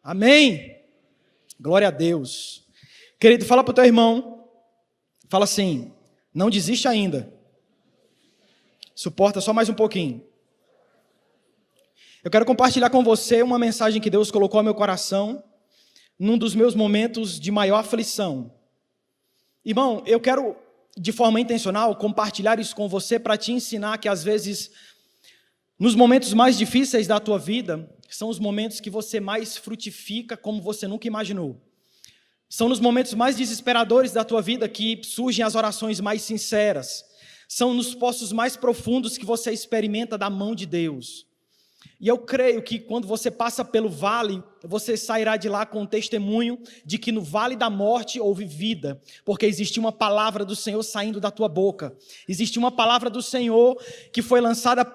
Amém? Glória a Deus. Querido, fala para o teu irmão, fala assim, não desiste ainda. Suporta só mais um pouquinho. Eu quero compartilhar com você uma mensagem que Deus colocou ao meu coração num dos meus momentos de maior aflição. Irmão, eu quero, de forma intencional, compartilhar isso com você para te ensinar que às vezes, nos momentos mais difíceis da tua vida, são os momentos que você mais frutifica como você nunca imaginou. São nos momentos mais desesperadores da tua vida que surgem as orações mais sinceras. São nos poços mais profundos que você experimenta da mão de Deus. E eu creio que quando você passa pelo vale, você sairá de lá com um testemunho de que no vale da morte houve vida, porque existe uma palavra do Senhor saindo da tua boca. Existe uma palavra do Senhor que foi lançada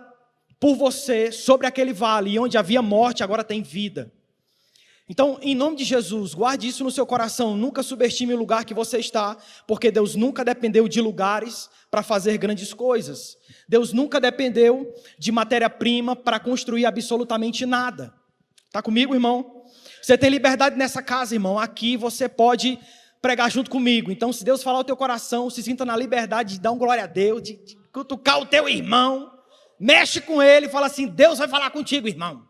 por você sobre aquele vale, e onde havia morte, agora tem vida. Então, em nome de Jesus, guarde isso no seu coração, nunca subestime o lugar que você está, porque Deus nunca dependeu de lugares para fazer grandes coisas. Deus nunca dependeu de matéria-prima para construir absolutamente nada. Está comigo, irmão? Você tem liberdade nessa casa, irmão. Aqui você pode pregar junto comigo. Então, se Deus falar ao teu coração, se sinta na liberdade de dar um glória a Deus, de cutucar o teu irmão. Mexe com ele e fala assim, Deus vai falar contigo, irmão.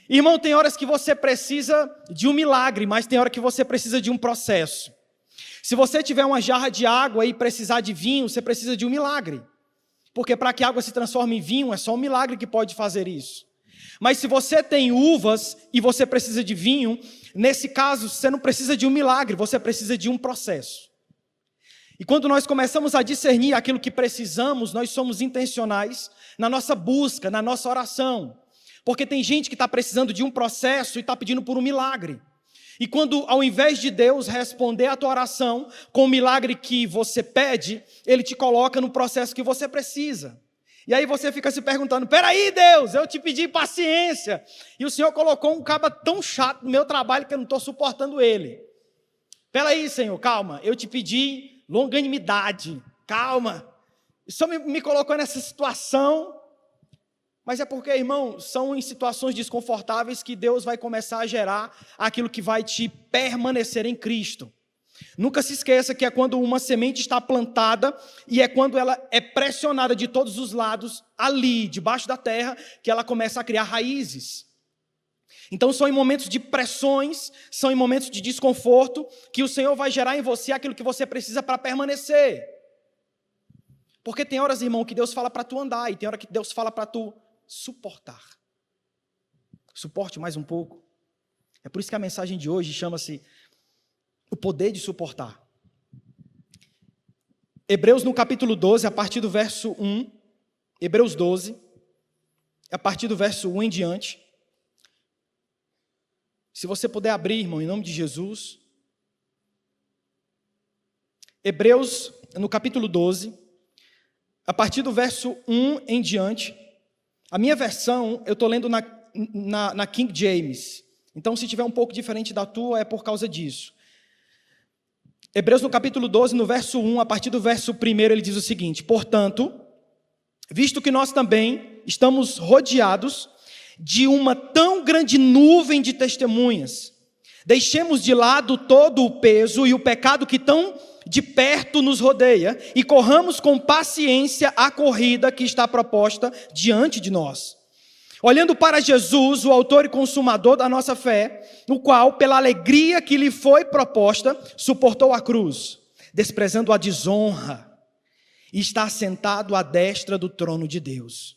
Irmão, tem horas que você precisa de um milagre, mas tem hora que você precisa de um processo. Se você tiver uma jarra de água e precisar de vinho, você precisa de um milagre. Porque para que a água se transforme em vinho, é só um milagre que pode fazer isso. Mas se você tem uvas e você precisa de vinho, nesse caso, você não precisa de um milagre, você precisa de um processo. E quando nós começamos a discernir aquilo que precisamos, nós somos intencionais na nossa busca, na nossa oração. Porque tem gente que está precisando de um processo e está pedindo por um milagre. E quando, ao invés de Deus responder a tua oração com o milagre que você pede, Ele te coloca no processo que você precisa. E aí você fica se perguntando, peraí Deus, eu te pedi paciência. E o Senhor colocou um caba tão chato no meu trabalho que eu não estou suportando ele. Peraí Senhor, calma, eu te pedi longanimidade, calma. O Senhor me colocou nessa situação. Mas é porque, irmão, são em situações desconfortáveis que Deus vai começar a gerar aquilo que vai te permanecer em Cristo. Nunca se esqueça que é quando uma semente está plantada e é quando ela é pressionada de todos os lados, ali, debaixo da terra, que ela começa a criar raízes. Então são em momentos de pressões, são em momentos de desconforto, que o Senhor vai gerar em você aquilo que você precisa para permanecer. Porque tem horas, irmão, que Deus fala para tu andar e tem hora que Deus fala para tu suportar. Suporte mais um pouco. É por isso que a mensagem de hoje chama-se o poder de suportar. Hebreus no capítulo 12, a partir do verso 1, Hebreus 12, a partir do verso 1 em diante. Se você puder abrir, irmão, em nome de Jesus. Hebreus no capítulo 12, a partir do verso 1 em diante. A minha versão, eu estou lendo na King James. Então, se tiver um pouco diferente da tua, é por causa disso. Hebreus no capítulo 12, no verso 1, a partir do verso 1, ele diz o seguinte: portanto, visto que nós também estamos rodeados de uma tão grande nuvem de testemunhas, deixemos de lado todo o peso e o pecado que tão de perto nos rodeia e corramos com paciência a corrida que está proposta diante de nós. Olhando para Jesus, o autor e consumador da nossa fé, o qual, pela alegria que lhe foi proposta, suportou a cruz, desprezando a desonra, e está sentado à destra do trono de Deus.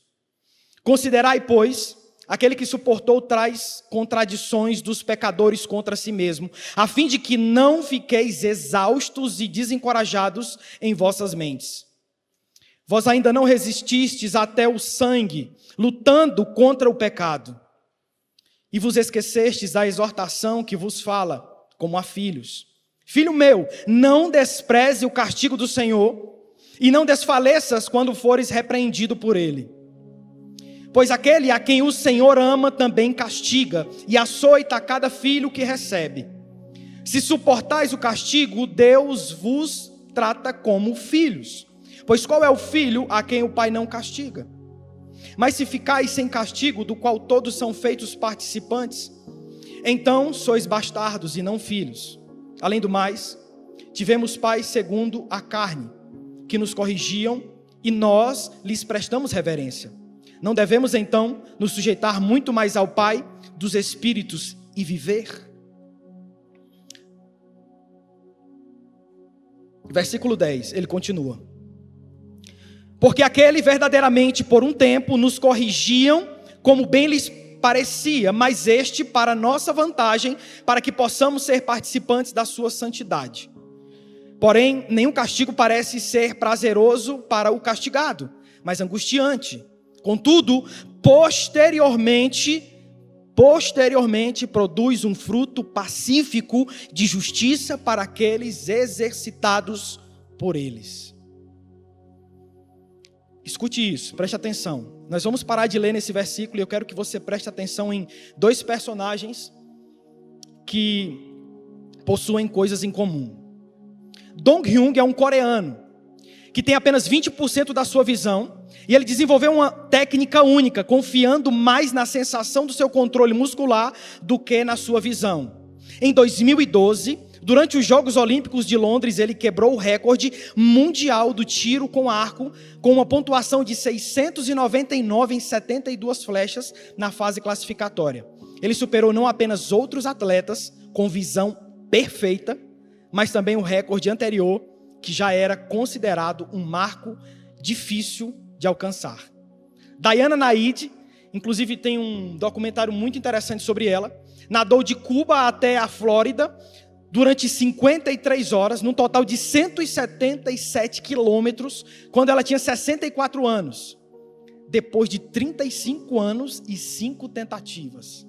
Considerai, pois, aquele que suportou tais contradições dos pecadores contra si mesmo, a fim de que não fiqueis exaustos e desencorajados em vossas mentes. Vós ainda não resististes até o sangue, lutando contra o pecado, e vos esquecestes da exortação que vos fala, como a filhos. Filho meu, não despreze o castigo do Senhor, e não desfaleças quando fores repreendido por ele. Pois aquele a quem o Senhor ama também castiga, e açoita a cada filho que recebe. Se suportais o castigo, Deus vos trata como filhos. Pois qual é o filho a quem o pai não castiga? Mas se ficais sem castigo, do qual todos são feitos participantes, então sois bastardos e não filhos. Além do mais, tivemos pais segundo a carne, que nos corrigiam e nós lhes prestamos reverência. Não devemos então nos sujeitar muito mais ao Pai dos Espíritos e viver? Versículo 10, ele continua. Porque aquele verdadeiramente por um tempo nos corrigiam como bem lhes parecia, mas este para nossa vantagem, para que possamos ser participantes da sua santidade. Porém, nenhum castigo parece ser prazeroso para o castigado, mas angustiante. Contudo, posteriormente produz um fruto pacífico de justiça para aqueles exercitados por eles. Escute isso, preste atenção. Nós vamos parar de ler nesse versículo e eu quero que você preste atenção em dois personagens que possuem coisas em comum. Dong-hyun é um coreano que tem apenas 20% da sua visão e ele desenvolveu uma técnica única, confiando mais na sensação do seu controle muscular do que na sua visão. Em 2012, durante os Jogos Olímpicos de Londres, ele quebrou o recorde mundial do tiro com arco, com uma pontuação de 699 em 72 flechas na fase classificatória. Ele superou não apenas outros atletas com visão perfeita, mas também o recorde anterior, que já era considerado um marco difícil de alcançar. Diana Naid, inclusive tem um documentário muito interessante sobre ela, nadou de Cuba até a Flórida durante 53 horas, num total de 177 quilômetros, quando ela tinha 64 anos, depois de 35 anos e 5 tentativas.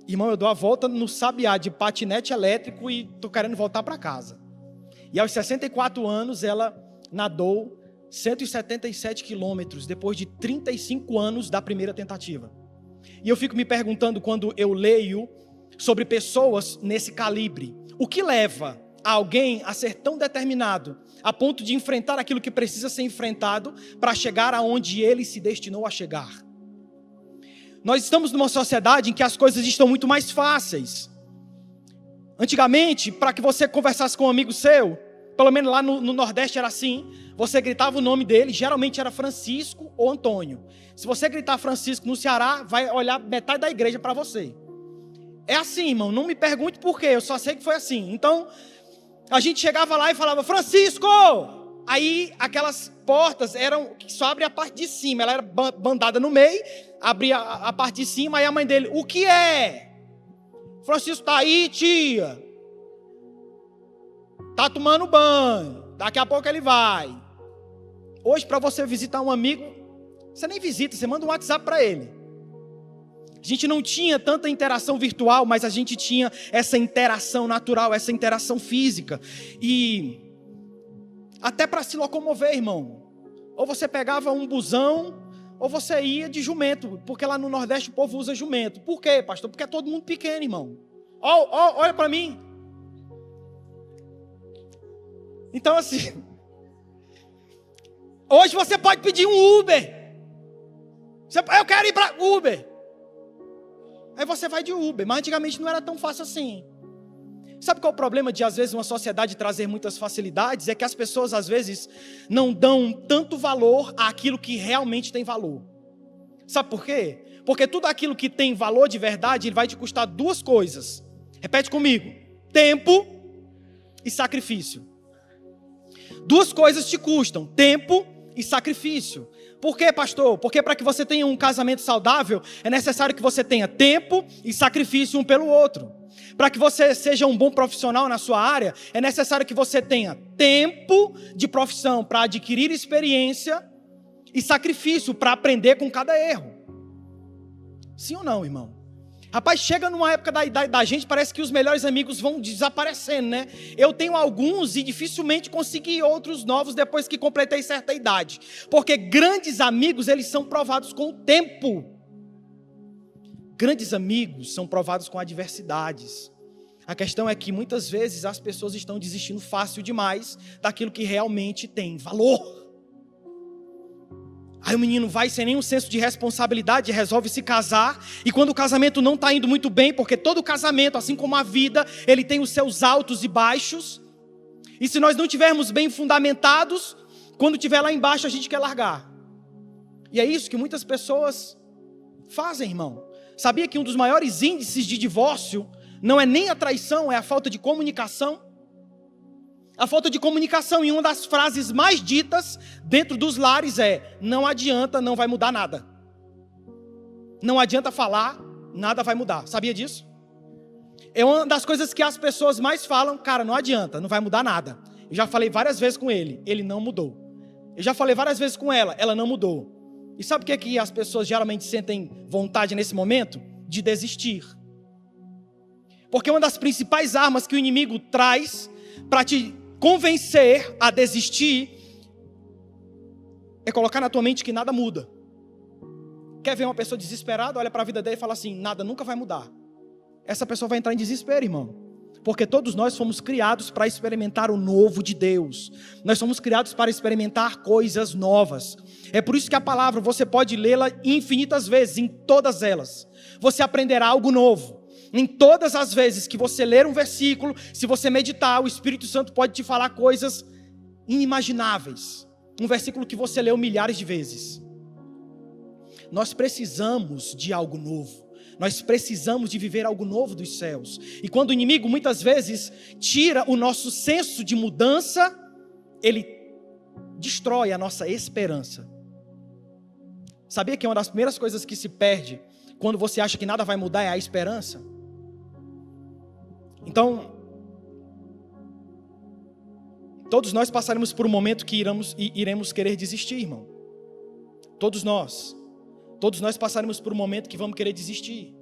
Irmão, eu dou a volta no Sabiá de patinete elétrico e estou querendo voltar para casa. E aos 64 anos ela nadou 177 quilômetros, depois de 35 anos da primeira tentativa. E eu fico me perguntando, quando eu leio sobre pessoas nesse calibre, o que leva alguém a ser tão determinado, a ponto de enfrentar aquilo que precisa ser enfrentado, para chegar aonde ele se destinou a chegar? Nós estamos numa sociedade em que as coisas estão muito mais fáceis. Antigamente, para que você conversasse com um amigo seu, pelo menos lá no Nordeste era assim, você gritava o nome dele, geralmente era Francisco ou Antônio. Se você gritar Francisco no Ceará, vai olhar metade da igreja para você. É assim, irmão, não me pergunte por quê, eu só sei que foi assim. Então, a gente chegava lá e falava, Francisco! Aí, aquelas portas eram, que só abre a parte de cima, ela era bandada no meio, abria a parte de cima, aí a mãe dele, o que é? Francisco tá aí, tia. Tá tomando banho, daqui a pouco ele vai. Hoje, para você visitar um amigo, você nem visita, você manda um WhatsApp para ele. A gente não tinha tanta interação virtual, mas a gente tinha essa interação natural, essa interação física. E até para se locomover, irmão, ou você pegava um busão, ou você ia de jumento, porque lá no Nordeste o povo usa jumento. Por quê, pastor? Porque é todo mundo pequeno, irmão. Olha para mim. Então assim, hoje você pode pedir um Uber. Eu quero ir para Uber. Aí você vai de Uber, mas antigamente não era tão fácil assim. Sabe qual é o problema de, às vezes, uma sociedade trazer muitas facilidades? É que as pessoas, às vezes, não dão tanto valor àquilo que realmente tem valor. Sabe por quê? Porque tudo aquilo que tem valor de verdade, ele vai te custar duas coisas. Repete comigo. Tempo e sacrifício. Duas coisas te custam, tempo e sacrifício. Por quê, pastor? Porque para que você tenha um casamento saudável, é necessário que você tenha tempo e sacrifício um pelo outro. Para que você seja um bom profissional na sua área, é necessário que você tenha tempo de profissão para adquirir experiência e sacrifício para aprender com cada erro. Sim ou não, irmão? Rapaz, chega numa época da idade da gente, parece que os melhores amigos vão desaparecendo, né? Eu tenho alguns e dificilmente consegui outros novos depois que completei certa idade. Porque grandes amigos, eles são provados com o tempo. Grandes amigos são provados com adversidades. A questão é que muitas vezes as pessoas estão desistindo fácil demais daquilo que realmente tem valor. Aí o menino vai sem nenhum senso de responsabilidade, resolve se casar. E quando o casamento não está indo muito bem, porque todo casamento, assim como a vida, ele tem os seus altos e baixos. E se nós não tivermos bem fundamentados, quando estiver lá embaixo a gente quer largar. E é isso que muitas pessoas fazem, irmão. Sabia que um dos maiores índices de divórcio não é nem a traição, é a falta de comunicação? A falta de comunicação, e uma das frases mais ditas dentro dos lares é: não adianta, não vai mudar nada. Não adianta falar, nada vai mudar. Sabia disso? É uma das coisas que as pessoas mais falam: cara, não adianta, não vai mudar nada. Eu já falei várias vezes com ele não mudou. Eu já falei várias vezes com ela não mudou. E sabe o que é que as pessoas geralmente sentem vontade nesse momento? De desistir. Porque uma das principais armas que o inimigo traz para te convencer a desistir é colocar na tua mente que nada muda. Quer ver uma pessoa desesperada? Olha para a vida dele e fala assim: nada nunca vai mudar. Essa pessoa vai entrar em desespero, irmão. Porque todos nós fomos criados para experimentar o novo de Deus. Nós somos criados para experimentar coisas novas. É por isso que a palavra você pode lê-la infinitas vezes, em todas elas. Você aprenderá algo novo. Em todas as vezes que você ler um versículo, se você meditar, o Espírito Santo pode te falar coisas inimagináveis. Um versículo que você leu milhares de vezes. Nós precisamos de algo novo. Nós precisamos de viver algo novo dos céus. E quando o inimigo muitas vezes tira o nosso senso de mudança, ele destrói a nossa esperança. Sabia que uma das primeiras coisas que se perde quando você acha que nada vai mudar é a esperança? Então, todos nós passaremos por um momento que iremos querer desistir, irmão. Todos nós passaremos por um momento que vamos querer desistir.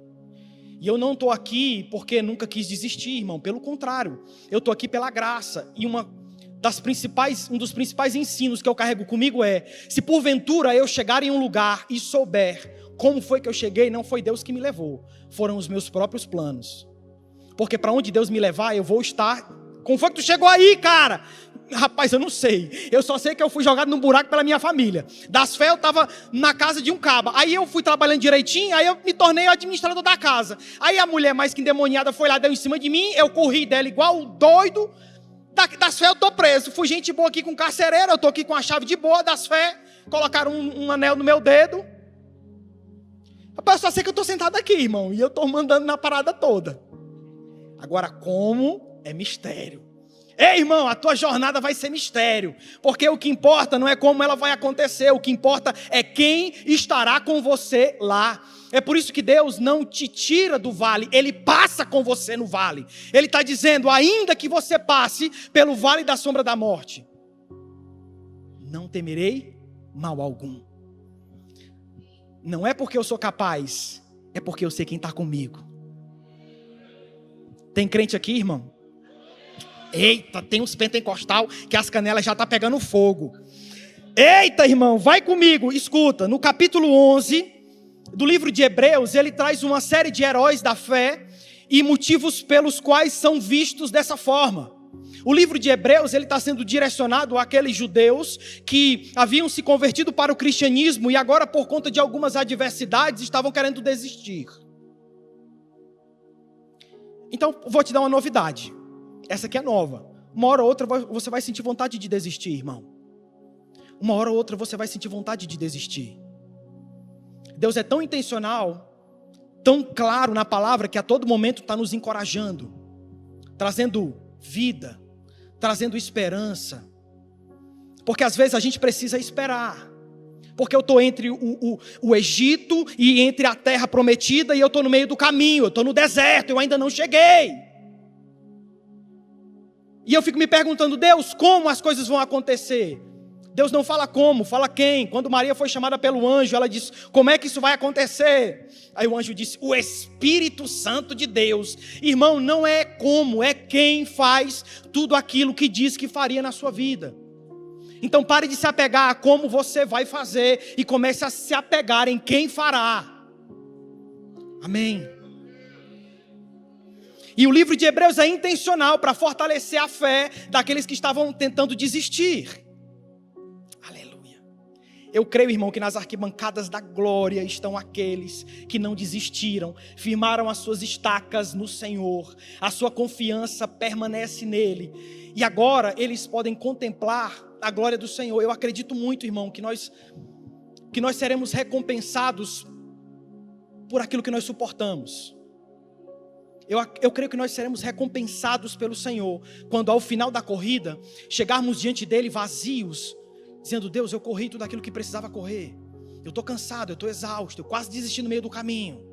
E eu não estou aqui porque nunca quis desistir, irmão. Pelo contrário, eu estou aqui pela graça. E um dos principais ensinos que eu carrego comigo é: se porventura eu chegar em um lugar e souber como foi que eu cheguei, não foi Deus que me levou, foram os meus próprios planos. Porque para onde Deus me levar, eu vou estar. Como foi que tu chegou aí, cara? Rapaz, eu não sei. Eu só sei que eu fui jogado num buraco pela minha família. Das fé eu estava na casa de um caba. Aí eu fui trabalhando direitinho, aí eu me tornei o administrador da casa. Aí a mulher mais que endemoniada foi lá, deu em cima de mim, eu corri dela igual doido. Das fé eu tô preso. Fui gente boa aqui com carcereira, eu tô aqui com a chave de boa. Das fé, colocaram um anel no meu dedo. Rapaz, eu só sei que eu tô sentado aqui, irmão, e eu tô mandando na parada toda. Agora, como é mistério. Ei, irmão, a tua jornada vai ser mistério. Porque o que importa não é como ela vai acontecer. O que importa é quem estará com você lá. É por isso que Deus não te tira do vale. Ele passa com você no vale. Ele está dizendo: ainda que você passe pelo vale da sombra da morte, não temerei mal algum. Não é porque eu sou capaz, é porque eu sei quem está comigo. Tem crente aqui, irmão? Eita, tem uns pentecostal que as canelas já estão pegando fogo. Eita, irmão, vai comigo. Escuta, no capítulo 11 do livro de Hebreus, ele traz uma série de heróis da fé e motivos pelos quais são vistos dessa forma. O livro de Hebreus, ele está sendo direcionado àqueles judeus que haviam se convertido para o cristianismo e agora, por conta de algumas adversidades, estavam querendo desistir. Então, vou te dar uma novidade. Essa aqui é nova. Uma hora ou outra você vai sentir vontade de desistir, irmão. Uma hora ou outra você vai sentir vontade de desistir. Deus é tão intencional, tão claro na palavra, que a todo momento está nos encorajando, trazendo vida, trazendo esperança. Porque às vezes a gente precisa esperar. Porque eu estou entre o Egito e entre a terra prometida, e eu estou no meio do caminho, eu estou no deserto, eu ainda não cheguei. E eu fico me perguntando: Deus, como as coisas vão acontecer? Deus não fala como, fala quem. Quando Maria foi chamada pelo anjo, ela disse: como é que isso vai acontecer? Aí o anjo disse: o Espírito Santo de Deus. Irmão, não é como, é quem faz tudo aquilo que diz que faria na sua vida. Então pare de se apegar a como você vai fazer e comece a se apegar em quem fará. Amém. E o livro de Hebreus é intencional para fortalecer a fé daqueles que estavam tentando desistir. Aleluia. Eu creio, irmão, que nas arquibancadas da glória estão aqueles que não desistiram, firmaram as suas estacas no Senhor, a sua confiança permanece nele, e agora eles podem contemplar a glória do Senhor. Eu acredito muito, irmão, que nós seremos recompensados por aquilo que nós suportamos. Eu creio que nós seremos recompensados pelo Senhor, quando ao final da corrida, chegarmos diante dele vazios, dizendo: Deus, eu corri tudo aquilo que precisava correr, eu estou cansado, eu estou exausto, eu quase desisti no meio do caminho,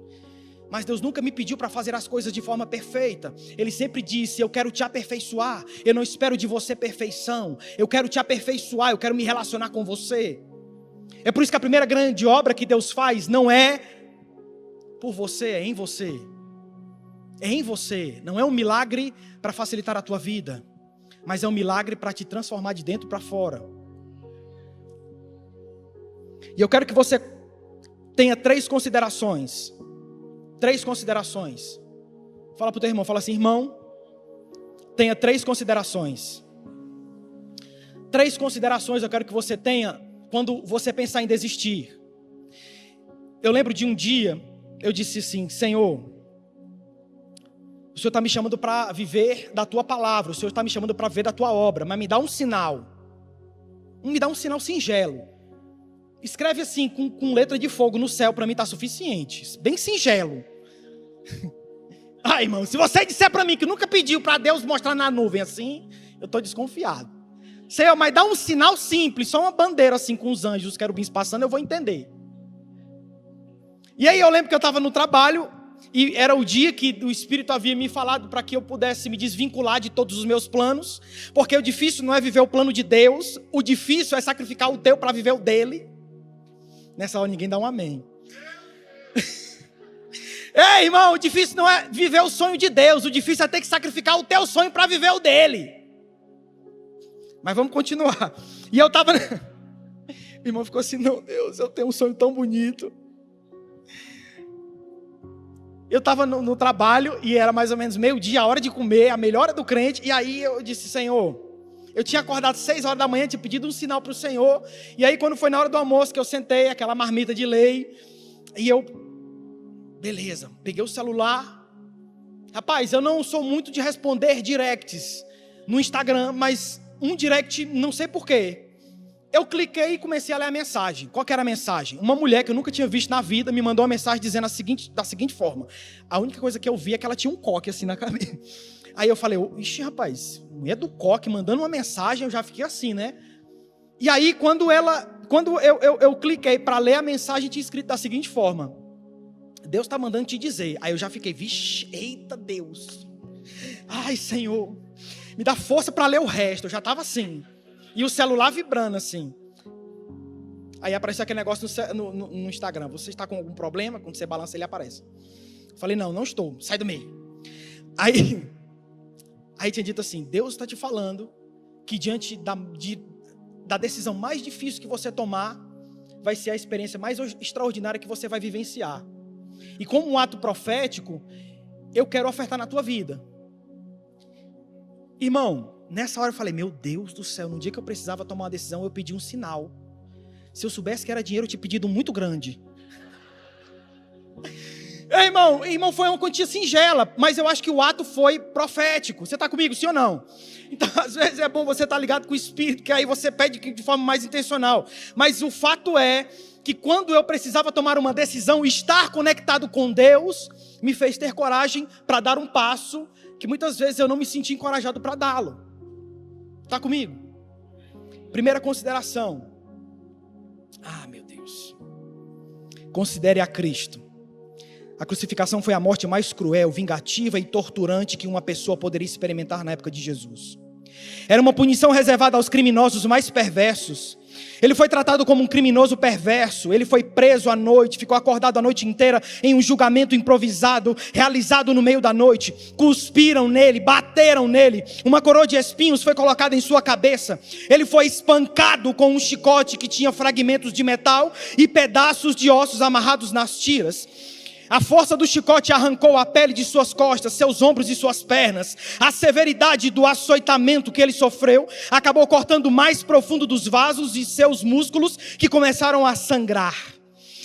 mas Deus nunca me pediu para fazer as coisas de forma perfeita. Ele sempre disse: eu quero te aperfeiçoar, eu não espero de você perfeição, eu quero te aperfeiçoar, eu quero me relacionar com você. É por isso que a primeira grande obra que Deus faz não é por você, é em você. É em você, não é um milagre para facilitar a tua vida, mas é um milagre para te transformar de dentro para fora. E eu quero que você tenha 3 considerações. 3 considerações. Fala para o teu irmão, fala assim: irmão, tenha 3 considerações. 3 considerações eu quero que você tenha quando você pensar em desistir. Eu lembro de um dia, eu disse assim: Senhor, o Senhor está me chamando para viver da tua palavra, o Senhor está me chamando para ver da tua obra, mas me dá um sinal. Me dá um sinal singelo. Escreve assim, com letra de fogo no céu, para mim está suficiente. Bem singelo. Irmão, se você disser para mim que nunca pediu para Deus mostrar na nuvem assim, eu estou desconfiado. Senhor, mas dá um sinal simples, só uma bandeira assim com os anjos, os querubins passando, eu vou entender. E aí eu lembro que eu estava no trabalho, e era o dia que o Espírito havia me falado para que eu pudesse me desvincular de todos os meus planos, porque o difícil não é viver o plano de Deus, o difícil é sacrificar o teu para viver o dele. Nessa hora ninguém dá um amém. Ei, irmão, o difícil não é viver o sonho de Deus, o difícil é ter que sacrificar o teu sonho para viver o dele. Mas vamos continuar. E eu estava... O irmão ficou assim: não, Deus, eu tenho um sonho tão bonito. Eu estava no trabalho e era mais ou menos meio-dia, a hora de comer, a melhora do crente. E aí eu disse: Senhor, eu tinha acordado 6 horas da manhã, tinha pedido um sinal para o Senhor. E aí quando foi na hora do almoço que eu sentei, aquela marmita de lei, e eu, beleza, peguei o celular. Rapaz, eu não sou muito de responder directs no Instagram, mas um direct, não sei porquê. Eu cliquei e comecei a ler a mensagem. Qual que era a mensagem? Uma mulher que eu nunca tinha visto na vida me mandou uma mensagem dizendo da seguinte forma: a única coisa que eu vi é que ela tinha um coque assim na cabeça. Aí eu falei: ixi, rapaz, mulher do coque mandando uma mensagem, eu já fiquei assim, né? E aí quando eu cliquei para ler a mensagem, tinha escrito da seguinte forma: Deus está mandando te dizer. Aí eu já fiquei: vixe, eita Deus. Ai, Senhor, me dá força para ler o resto. Eu já estava assim. E o celular vibrando assim. Aí apareceu aquele negócio no Instagram: você está com algum problema? Quando você balança, ele aparece. Eu falei: não estou, sai do meio. Aí tinha dito assim: Deus está te falando que diante da decisão mais difícil que você tomar, vai ser a experiência mais extraordinária que você vai vivenciar. E como um ato profético, eu quero ofertar na tua vida. Irmão, nessa hora eu falei: meu Deus do céu, no dia que eu precisava tomar uma decisão, eu pedi um sinal. Se eu soubesse que era dinheiro, eu tinha pedido muito grande. Irmão, foi uma quantia singela, mas eu acho que o ato foi profético. Você está comigo, sim ou não? Então, às vezes é bom você estar ligado com o Espírito, que aí você pede de forma mais intencional. Mas o fato é que quando eu precisava tomar uma decisão, estar conectado com Deus me fez ter coragem para dar um passo que muitas vezes eu não me senti encorajado para dá-lo. Está comigo? Primeira consideração. Meu Deus. Considere a Cristo. A crucificação foi a morte mais cruel, vingativa e torturante que uma pessoa poderia experimentar na época de Jesus. Era uma punição reservada aos criminosos mais perversos. Ele foi tratado como um criminoso perverso. Ele foi preso à noite, ficou acordado a noite inteira em um julgamento improvisado, realizado no meio da noite. Cuspiram nele, bateram nele. Uma coroa de espinhos foi colocada em sua cabeça. Ele foi espancado com um chicote que tinha fragmentos de metal e pedaços de ossos amarrados nas tiras. A força do chicote arrancou a pele de suas costas, seus ombros e suas pernas. A severidade do açoitamento que ele sofreu acabou cortando o mais profundo dos vasos e seus músculos, que começaram a sangrar.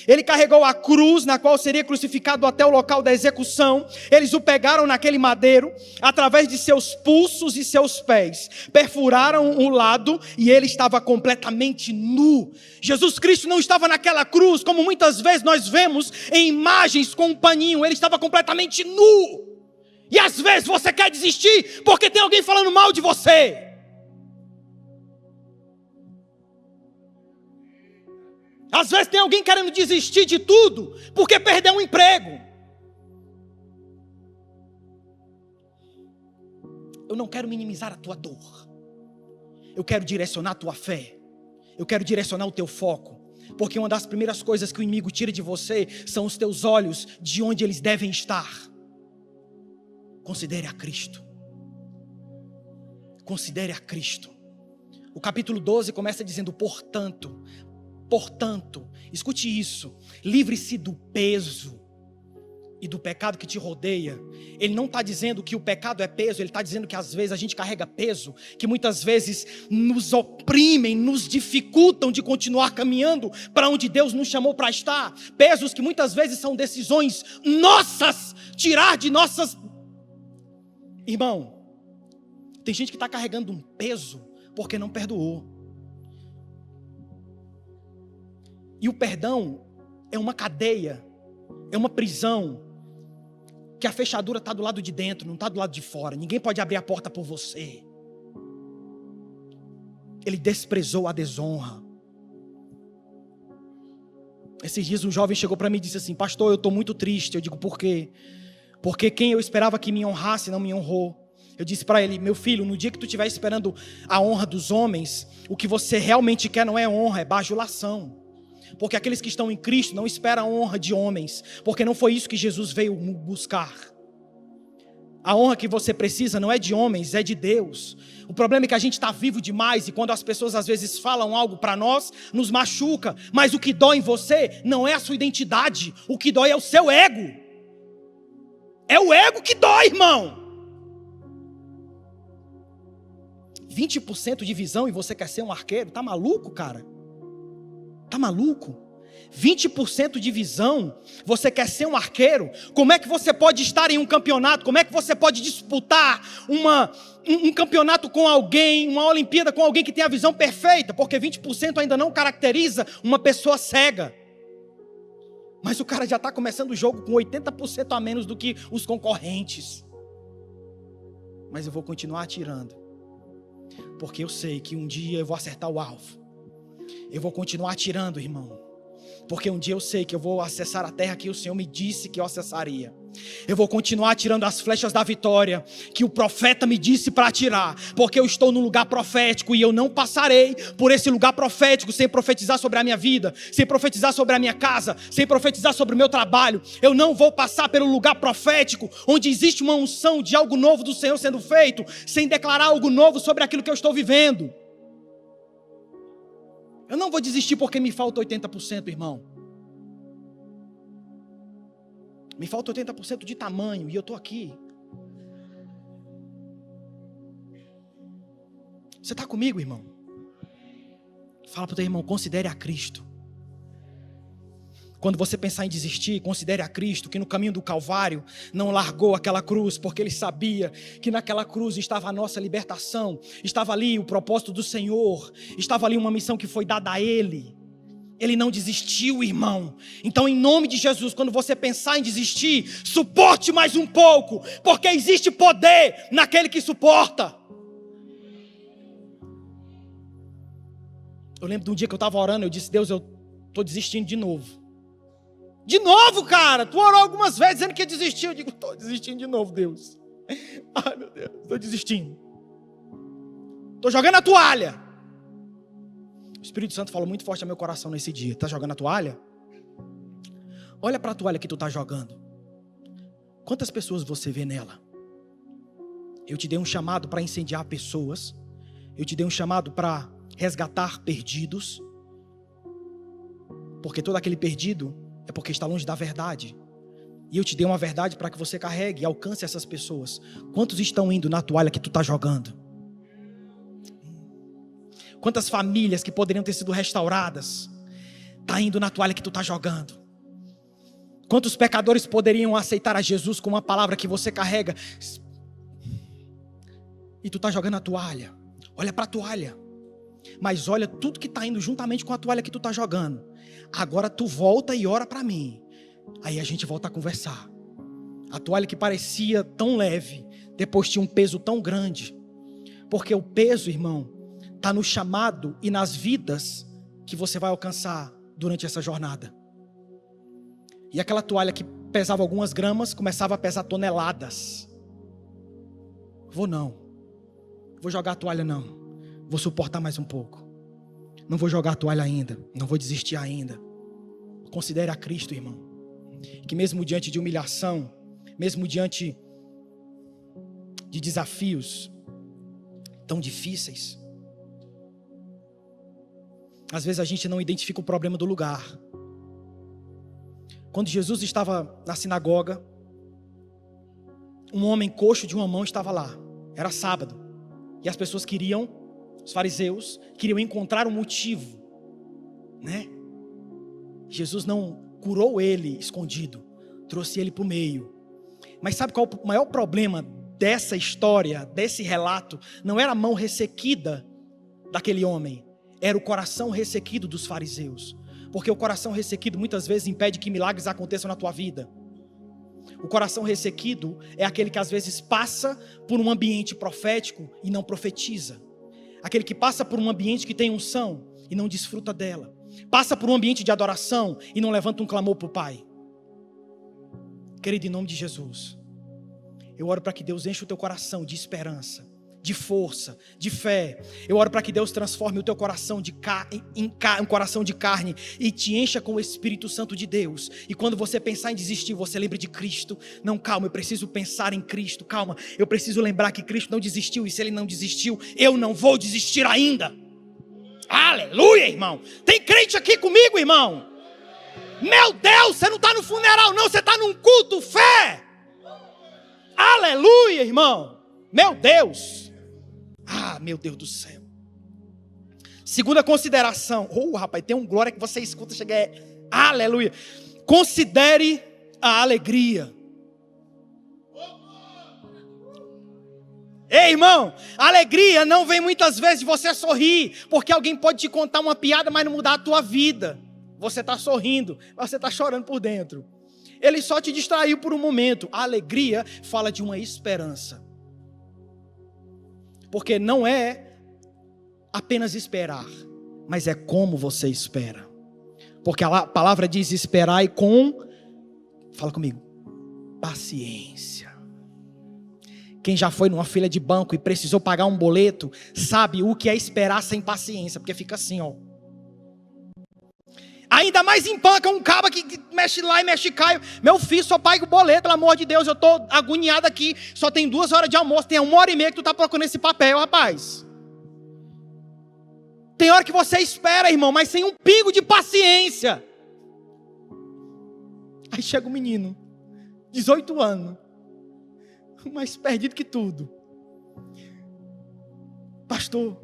Ele carregou a cruz na qual seria crucificado até o local da execução. Eles o pegaram naquele madeiro, através de seus pulsos e seus pés. Perfuraram o lado e ele estava completamente nu. Jesus Cristo não estava naquela cruz, como muitas vezes nós vemos em imagens com um paninho. Ele estava completamente nu. E às vezes você quer desistir porque tem alguém falando mal de você. Às vezes tem alguém querendo desistir de tudo porque perdeu um emprego. Eu não quero minimizar a tua dor. Eu quero direcionar a tua fé. Eu quero direcionar o teu foco. Porque uma das primeiras coisas que o inimigo tira de você são os teus olhos de onde eles devem estar. Considere a Cristo. Considere a Cristo. O capítulo 12 começa dizendo: Portanto, escute isso, livre-se do peso e do pecado que te rodeia. Ele não está dizendo que o pecado é peso, ele está dizendo que às vezes a gente carrega peso, que muitas vezes nos oprimem, nos dificultam de continuar caminhando para onde Deus nos chamou para estar. Pesos que muitas vezes são decisões nossas, tirar de nossas... Irmão, tem gente que está carregando um peso porque não perdoou. E o perdão é uma cadeia, é uma prisão, que a fechadura está do lado de dentro, não está do lado de fora. Ninguém pode abrir a porta por você. Ele desprezou a desonra. Esses dias um jovem chegou para mim e disse assim: pastor, eu estou muito triste. Eu digo, por quê? Porque quem eu esperava que me honrasse não me honrou. Eu disse para ele: meu filho, no dia que tu estiver esperando a honra dos homens, o que você realmente quer não é honra, é bajulação. Porque aqueles que estão em Cristo não esperam a honra de homens, porque não foi isso que Jesus veio buscar. A honra que você precisa não é de homens, é de Deus. O problema é que a gente está vivo demais, e quando as pessoas às vezes falam algo para nós, nos machuca. Mas o que dói em você não é a sua identidade, o que dói é o seu ego. É o ego que dói, irmão. 20% de visão e você quer ser um arqueiro? Tá maluco, cara? Tá maluco? 20% de visão, você quer ser um arqueiro? Como é que você pode estar em um campeonato? Como é que você pode disputar um campeonato com alguém, uma Olimpíada com alguém que tem a visão perfeita? Porque 20% ainda não caracteriza uma pessoa cega. Mas o cara já está começando o jogo com 80% a menos do que os concorrentes. Mas eu vou continuar atirando, porque eu sei que um dia eu vou acertar o alvo. Eu vou continuar atirando, irmão, porque um dia eu sei que eu vou acessar a terra que o Senhor me disse que eu acessaria. Eu vou continuar atirando as flechas da vitória que o profeta me disse para atirar, porque eu estou num lugar profético e eu não passarei por esse lugar profético sem profetizar sobre a minha vida, sem profetizar sobre a minha casa, sem profetizar sobre o meu trabalho. Eu não vou passar pelo lugar profético onde existe uma unção de algo novo do Senhor sendo feito, sem declarar algo novo sobre aquilo que eu estou vivendo. Eu não vou desistir porque me falta 80%, irmão. Me falta 80% de tamanho e eu estou aqui. Você está comigo, irmão? Fala para o teu irmão: considere a Cristo. Quando você pensar em desistir, considere a Cristo, que no caminho do Calvário não largou aquela cruz, porque Ele sabia que naquela cruz estava a nossa libertação, estava ali o propósito do Senhor, estava ali uma missão que foi dada a Ele. Ele não desistiu, irmão. Então, em nome de Jesus, quando você pensar em desistir, suporte mais um pouco, porque existe poder naquele que suporta. Eu lembro de um dia que eu estava orando, eu disse: Deus, eu estou desistindo de novo. De novo, cara, tu orou algumas vezes dizendo que ia desistir. Eu digo: estou desistindo de novo, Deus. Ai, meu Deus, estou desistindo. Estou jogando a toalha. O Espírito Santo falou muito forte ao meu coração nesse dia. Está jogando a toalha? Olha para a toalha que tu está jogando. Quantas pessoas você vê nela? Eu te dei um chamado para incendiar pessoas. Eu te dei um chamado para resgatar perdidos. Porque todo aquele perdido é porque está longe da verdade. E eu te dei uma verdade para que você carregue e alcance essas pessoas. Quantos estão indo na toalha que tu está jogando? Quantas famílias que poderiam ter sido restauradas tá indo na toalha que tu está jogando? Quantos pecadores poderiam aceitar a Jesus com uma palavra que você carrega e tu está jogando a toalha? Olha para a toalha, mas olha tudo que está indo juntamente com a toalha que tu está jogando. Agora tu volta e ora para mim. Aí a gente volta a conversar. A toalha que parecia tão leve, depois tinha um peso tão grande. Porque o peso, irmão, está no chamado e nas vidas que você vai alcançar durante essa jornada. E aquela toalha que pesava algumas gramas, começava a pesar toneladas. Não vou jogar a toalha não, vou suportar mais um pouco. Não vou jogar a toalha ainda, não vou desistir ainda. Considere a Cristo, irmão, que mesmo diante de humilhação, mesmo diante de desafios tão difíceis, às vezes a gente não identifica o problema do lugar. Quando Jesus estava na sinagoga, um homem coxo de uma mão estava lá. Era sábado. E as pessoas os fariseus, queriam encontrar um motivo, né? Jesus não curou ele escondido, trouxe ele para o meio. Mas sabe qual o maior problema dessa história, desse relato? Não era a mão ressequida daquele homem, era o coração ressequido dos fariseus. Porque o coração ressequido muitas vezes impede que milagres aconteçam na tua vida. O coração ressequido é aquele que às vezes passa por um ambiente profético e não profetiza. Aquele que passa por um ambiente que tem unção e não desfruta dela. Passa por um ambiente de adoração e não levanta um clamor para o Pai. Querido, em nome de Jesus, eu oro para que Deus enche o teu coração de esperança, de força, de fé. Eu oro para que Deus transforme o teu coração em um coração de carne e te encha com o Espírito Santo de Deus. E quando você pensar em desistir, você lembre de Cristo. Não, calma, eu preciso pensar em Cristo. Calma, eu preciso lembrar que Cristo não desistiu. E se Ele não desistiu, eu não vou desistir ainda. Aleluia, irmão. Tem crente aqui comigo, irmão? Meu Deus, você não está no funeral não, você está num culto, fé. Aleluia, irmão. Meu Deus. Meu Deus do céu. Segunda consideração. Rapaz, tem um glória que você escuta, chega aleluia. Considere a alegria. Ei, irmão, a alegria não vem muitas vezes de você sorrir, porque alguém pode te contar uma piada, mas não mudar a tua vida. Você está sorrindo, mas você está chorando por dentro. Ele só te distraiu por um momento. A alegria fala de uma esperança. Porque não é apenas esperar, mas é como você espera. Porque a palavra diz esperai com, fala comigo, paciência. Quem já foi numa fila de banco e precisou pagar um boleto, sabe o que é esperar sem paciência, porque fica assim, ó. Ainda mais empanca um cabo que mexe lá e mexe cá. Meu filho, só paga o boleto, pelo amor de Deus, eu tô agoniado aqui. Só tem 2 horas de almoço, tem 1h30 que tu tá procurando esse papel, rapaz. Tem hora que você espera, irmão, mas sem um pingo de paciência. Aí chega o menino, 18 anos, mais perdido que tudo. Pastor,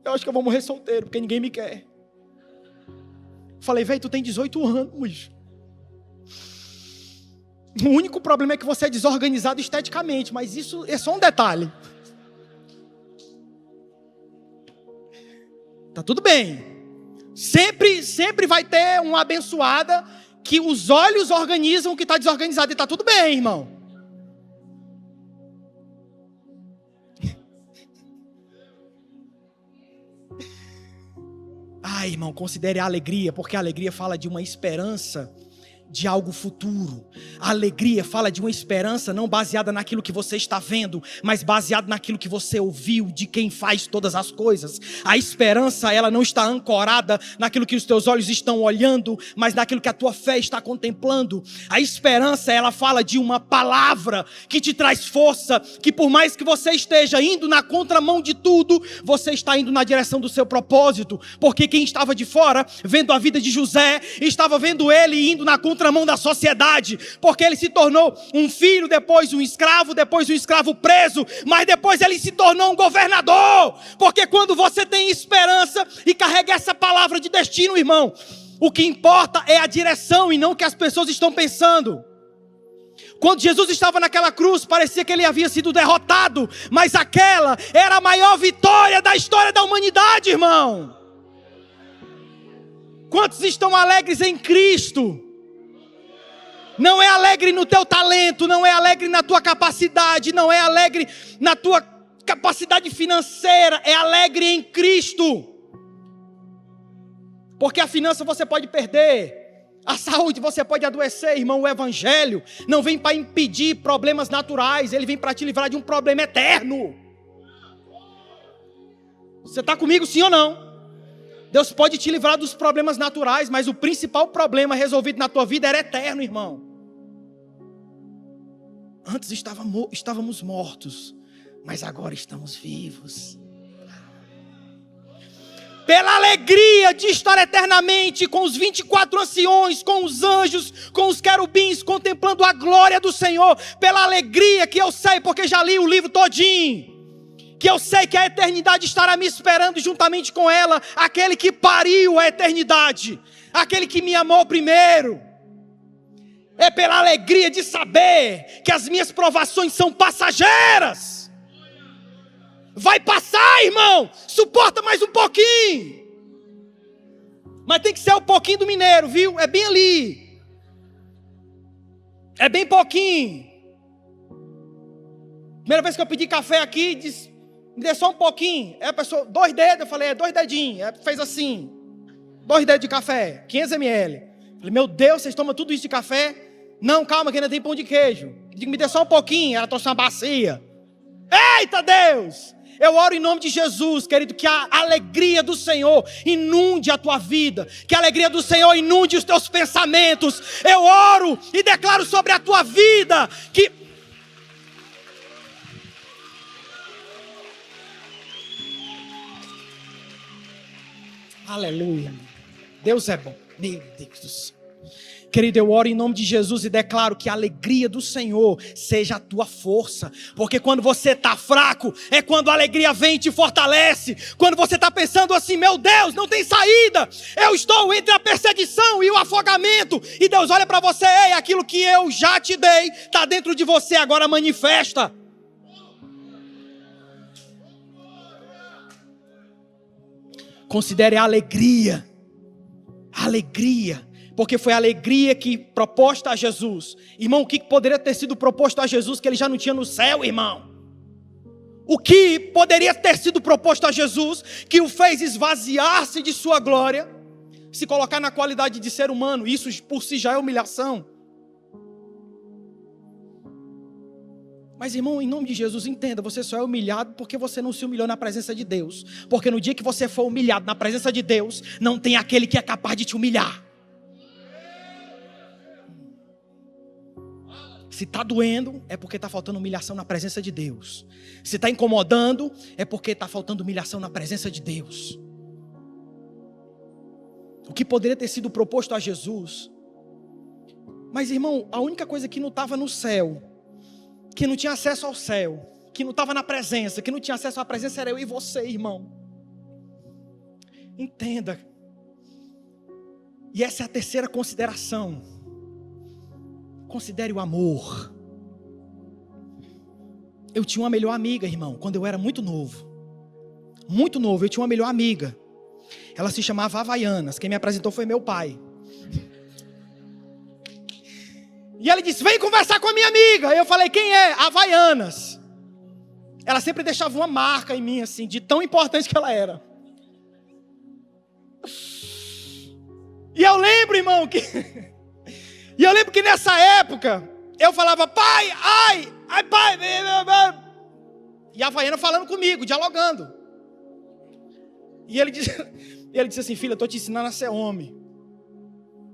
eu acho que eu vou morrer solteiro, porque ninguém me quer. Falei, velho, tu tem 18 anos. O único problema é que você é desorganizado esteticamente, mas isso é só um detalhe. Tá tudo bem. Sempre vai ter uma abençoada que os olhos organizam o que está desorganizado. E tá tudo bem, irmão. Irmão, considere a alegria, porque a alegria fala de uma esperança de algo futuro. A alegria fala de uma esperança não baseada naquilo que você está vendo, mas baseada naquilo que você ouviu de quem faz todas as coisas. A esperança, ela não está ancorada naquilo que os teus olhos estão olhando, mas naquilo que a tua fé está contemplando. A esperança, ela fala de uma palavra que te traz força, que por mais que você esteja indo na contramão de tudo, você está indo na direção do seu propósito, porque quem estava de fora, vendo a vida de José, estava vendo ele indo na contramão contramão da sociedade, porque ele se tornou um filho, depois um escravo preso, mas depois ele se tornou um governador, porque quando você tem esperança e carrega essa palavra de destino, irmão, o que importa é a direção e não o que as pessoas estão pensando. Quando Jesus estava naquela cruz, parecia que ele havia sido derrotado, mas aquela era a maior vitória da história da humanidade, irmão. Quantos estão alegres em Cristo? Não é alegre no teu talento, não é alegre na tua capacidade, não é alegre na tua capacidade financeira, é alegre em Cristo. Porque a finança você pode perder, a saúde você pode adoecer, irmão. O evangelho não vem para impedir problemas naturais, ele vem para te livrar de um problema eterno. Você está comigo, sim ou não? Deus pode te livrar dos problemas naturais, mas o principal problema resolvido na tua vida era eterno, irmão. Antes estávamos mortos, mas agora estamos vivos. Pela alegria de estar eternamente com os 24 anciões, com os anjos, com os querubins, contemplando a glória do Senhor. Pela alegria que eu sei, porque já li o livro todinho, que eu sei que a eternidade estará me esperando juntamente com ela, aquele que pariu a eternidade, aquele que me amou primeiro. É pela alegria de saber que as minhas provações são passageiras. Vai passar, irmão, suporta mais um pouquinho. Mas tem que ser um pouquinho do mineiro, viu? É bem ali. É bem pouquinho. Primeira vez que eu pedi café aqui, disse, me dê só um pouquinho. Aí a pessoa, 2 dedos, eu falei, 2 dedinhos. Aí fez assim, 2 dedos de café, 500 ml. Falei, meu Deus, vocês tomam tudo isso de café? Não, calma, que ainda tem pão de queijo. Eu digo, me dê só um pouquinho. Ela trouxe uma bacia. Eita Deus! Eu oro em nome de Jesus, querido, que a alegria do Senhor inunde a tua vida, que a alegria do Senhor inunde os teus pensamentos. Eu oro e declaro sobre a tua vida que... Aleluia. Deus é bom. Meu Deus do céu. Querido, eu oro em nome de Jesus e declaro que a alegria do Senhor seja a tua força. Porque quando você está fraco, é quando a alegria vem e te fortalece. Quando você está pensando assim, meu Deus, não tem saída. Eu estou entre a perseguição e o afogamento. E Deus olha para você, ei, aquilo que eu já te dei, está dentro de você, agora manifesta. Considere a alegria. A alegria. Porque foi a alegria que proposta a Jesus. Irmão, o que poderia ter sido proposto a Jesus que ele já não tinha no céu, irmão? O que poderia ter sido proposto a Jesus que o fez esvaziar-se de sua glória, se colocar na qualidade de ser humano? Isso por si já é humilhação. Mas, irmão, em nome de Jesus, entenda, você só é humilhado porque você não se humilhou na presença de Deus. Porque no dia que você for humilhado na presença de Deus, não tem aquele que é capaz de te humilhar. Se está doendo, é porque está faltando humilhação na presença de Deus. Se está incomodando, é porque está faltando humilhação na presença de Deus. O que poderia ter sido proposto a Jesus. Mas, irmão, a única coisa que não estava no céu, que não tinha acesso ao céu, que não estava na presença, que não tinha acesso à presença, era eu e você, irmão. Entenda. E essa é a terceira consideração. Considere o amor. Eu tinha uma melhor amiga, irmão, quando eu era muito novo. Muito novo, eu tinha uma melhor amiga. Ela se chamava Havaianas. Quem me apresentou foi meu pai. E ele disse, vem conversar com a minha amiga. Eu falei, quem é? Havaianas. Ela sempre deixava uma marca em mim, assim, de tão importante que ela era. E eu lembro, irmão, que... E eu lembro que nessa época, eu falava, pai, ai, pai. E a Havaiana falando comigo, dialogando. E ele disse assim, filha, eu estou te ensinando a ser homem.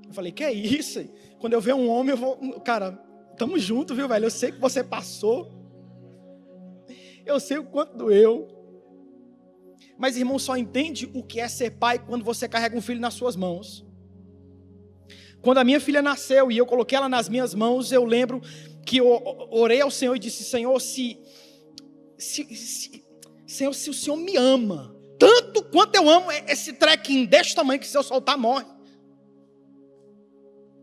Eu falei, que é isso? Quando eu ver um homem, eu vou... Cara, tamo junto, viu, velho? Eu sei que você passou. Eu sei o quanto doeu. Mas, irmão, só entende o que é ser pai quando você carrega um filho nas suas mãos. Quando a minha filha nasceu e eu coloquei ela nas minhas mãos, eu lembro que eu orei ao Senhor e disse: Senhor, Senhor, se o Senhor me ama tanto quanto eu amo esse trequinho deste tamanho que se eu soltar morre.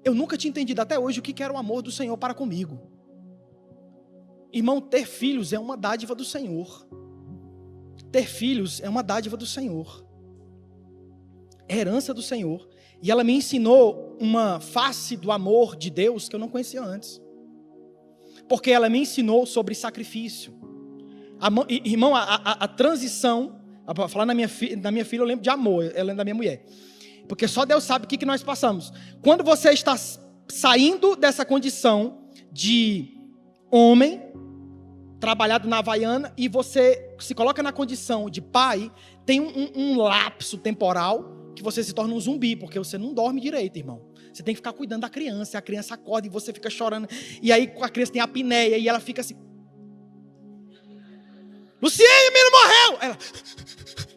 Eu nunca tinha entendido até hoje o que era o amor do Senhor para comigo. Irmão, ter filhos é uma dádiva do Senhor. Ter filhos é uma dádiva do Senhor. É herança do Senhor. E ela me ensinou uma face do amor de Deus que eu não conhecia antes. Porque ela me ensinou sobre sacrifício. Irmão, a transição, para falar na minha filha eu lembro de amor, eu lembro da minha mulher. Porque só Deus sabe o que nós passamos. Quando você está saindo dessa condição de homem, trabalhado na Havaiana, e você se coloca na condição de pai, tem um lapso temporal que você se torna um zumbi, porque você não dorme direito, irmão. Você tem que ficar cuidando da criança, a criança acorda e você fica chorando. E aí a criança tem apneia e ela fica assim: Luciene, menino morreu! Ela,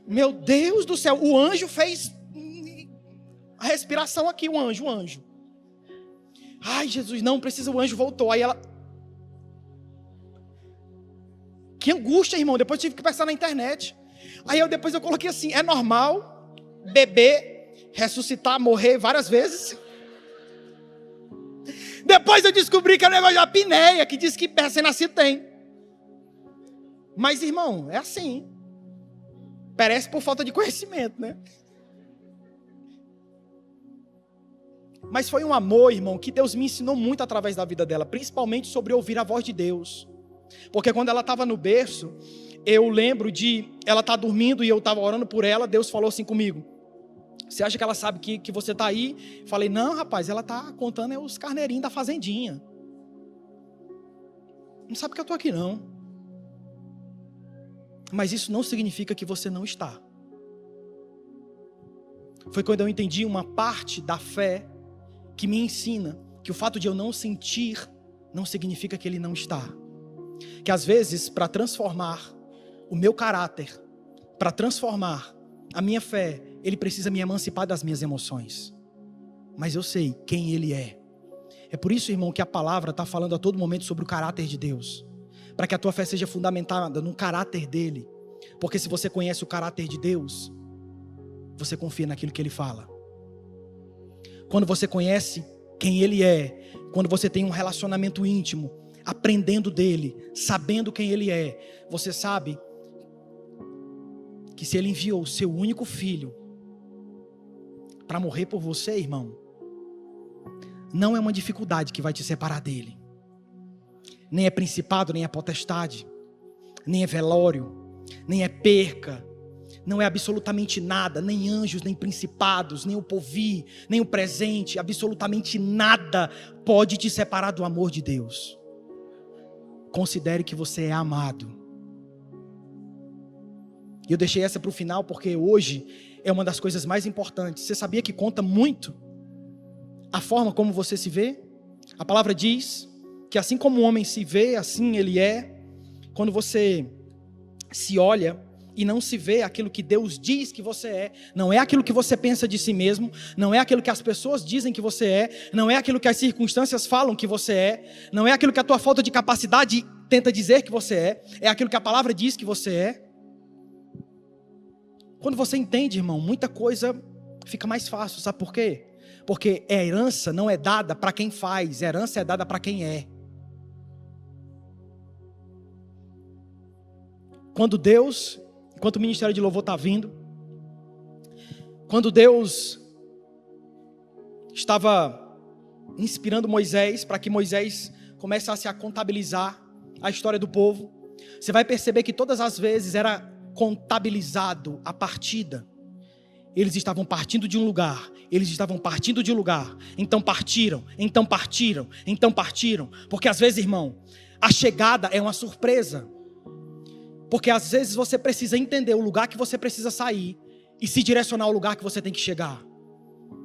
meu Deus do céu, o anjo fez a respiração aqui, o anjo. Ai, Jesus, não precisa, o anjo voltou. Aí ela... Que angústia, irmão, depois eu tive que pensar na internet. Aí depois eu coloquei assim: é normal beber, ressuscitar, morrer várias vezes? Depois eu descobri que é o negócio da apneia, que diz que recém-nascido tem. Mas, irmão, é assim. Parece por falta de conhecimento, né? Mas foi um amor, irmão, que Deus me ensinou muito através da vida dela, principalmente sobre ouvir a voz de Deus. Porque quando ela estava no berço, eu lembro de ela estar dormindo e eu estava orando por ela, Deus falou assim comigo: você acha que ela sabe que você está aí? Falei: não, rapaz, ela está contando os carneirinhos da fazendinha. Não sabe que eu estou aqui, não. Mas isso não significa que você não está. Foi quando eu entendi uma parte da fé que me ensina que o fato de eu não sentir não significa que ele não está. Que às vezes, para transformar o meu caráter, para transformar a minha fé, ele precisa me emancipar das minhas emoções. Mas eu sei quem ele é. É por isso, irmão, que a palavra está falando a todo momento sobre o caráter de Deus. Para que a tua fé seja fundamentada no caráter dele. Porque se você conhece o caráter de Deus, você confia naquilo que ele fala. Quando você conhece quem ele é, quando você tem um relacionamento íntimo, aprendendo dele, sabendo quem ele é, você sabe que se ele enviou o seu único filho para morrer por você, irmão, não é uma dificuldade que vai te separar dele. Nem é principado, nem é potestade, nem é velório, nem é perca, não é absolutamente nada, nem anjos, nem principados, nem o porvir, nem o presente, absolutamente nada pode te separar do amor de Deus. Considere que você é amado. E eu deixei essa para o final porque hoje é uma das coisas mais importantes. Você sabia que conta muito a forma como você se vê? A palavra diz que assim como o homem se vê, assim ele é. Quando você se olha e não se vê aquilo que Deus diz que você é, não é aquilo que você pensa de si mesmo, não é aquilo que as pessoas dizem que você é, não é aquilo que as circunstâncias falam que você é, não é aquilo que a tua falta de capacidade tenta dizer que você é aquilo que a palavra diz que você é. Quando você entende, irmão, muita coisa fica mais fácil, sabe por quê? Porque a herança não é dada para quem faz, a herança é dada para quem é. Quando Deus, enquanto o ministério de louvor está vindo, quando Deus estava inspirando Moisés para que Moisés começasse a contabilizar a história do povo, você vai perceber que todas as vezes era contabilizado a partida. Eles estavam partindo de um lugar, eles estavam partindo de um lugar, então partiram, então partiram, então partiram, porque às vezes, irmão, a chegada é uma surpresa. Porque às vezes você precisa entender o lugar que você precisa sair e se direcionar ao lugar que você tem que chegar.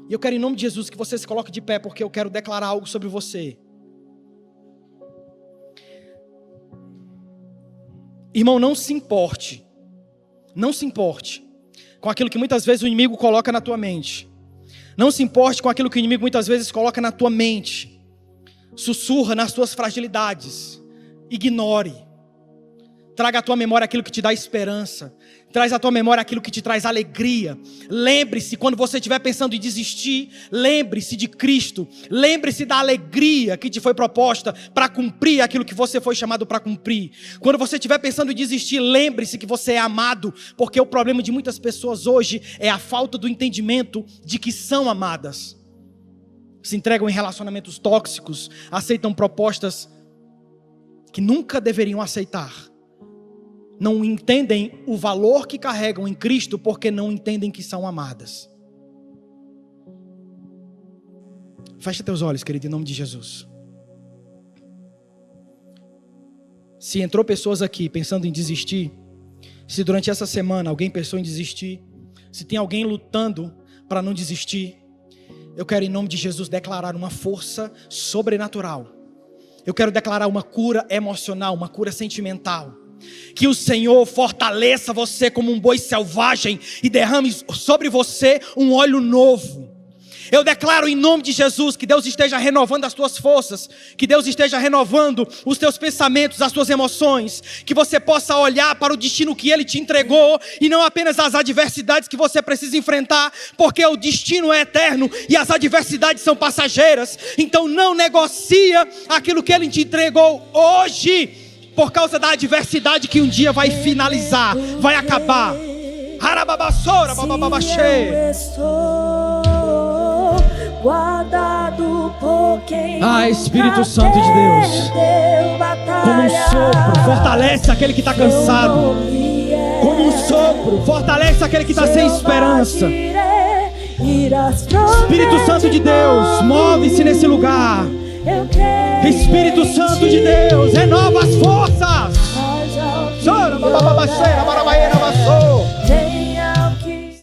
E eu quero, em nome de Jesus, que você se coloque de pé, porque eu quero declarar algo sobre você. Irmão, não se importe com aquilo que muitas vezes o inimigo coloca na tua mente. Não se importe com aquilo que o inimigo muitas vezes coloca na tua mente. Sussurra nas tuas fragilidades. Ignore. Traga à tua memória aquilo que te dá esperança. Traz à tua memória aquilo que te traz alegria. Lembre-se, quando você estiver pensando em desistir, lembre-se de Cristo. Lembre-se da alegria que te foi proposta para cumprir aquilo que você foi chamado para cumprir. Quando você estiver pensando em desistir, lembre-se que você é amado. Porque o problema de muitas pessoas hoje é a falta do entendimento de que são amadas. Se entregam em relacionamentos tóxicos, aceitam propostas que nunca deveriam aceitar. Não entendem o valor que carregam em Cristo porque não entendem que são amadas. Fecha teus olhos, querido, em nome de Jesus. Se entrou pessoas aqui pensando em desistir, se durante essa semana alguém pensou em desistir, se tem alguém lutando para não desistir, eu quero em nome de Jesus declarar uma força sobrenatural. Eu quero declarar uma cura emocional, uma cura sentimental. Que o Senhor fortaleça você como um boi selvagem e derrame sobre você um óleo novo. Eu declaro em nome de Jesus que Deus esteja renovando as tuas forças, que Deus esteja renovando os teus pensamentos, as tuas emoções, que você possa olhar para o destino que Ele te entregou e não apenas as adversidades que você precisa enfrentar, porque o destino é eterno e as adversidades são passageiras. Então não negocia aquilo que Ele te entregou hoje, por causa da adversidade que um dia vai finalizar, vai acabar. Espírito Santo de Deus, como um sopro, fortalece aquele que está cansado. Como um sopro, fortalece aquele que está sem esperança. Espírito Santo de Deus, move-se nesse lugar. Espírito Santo de Deus, renova as forças.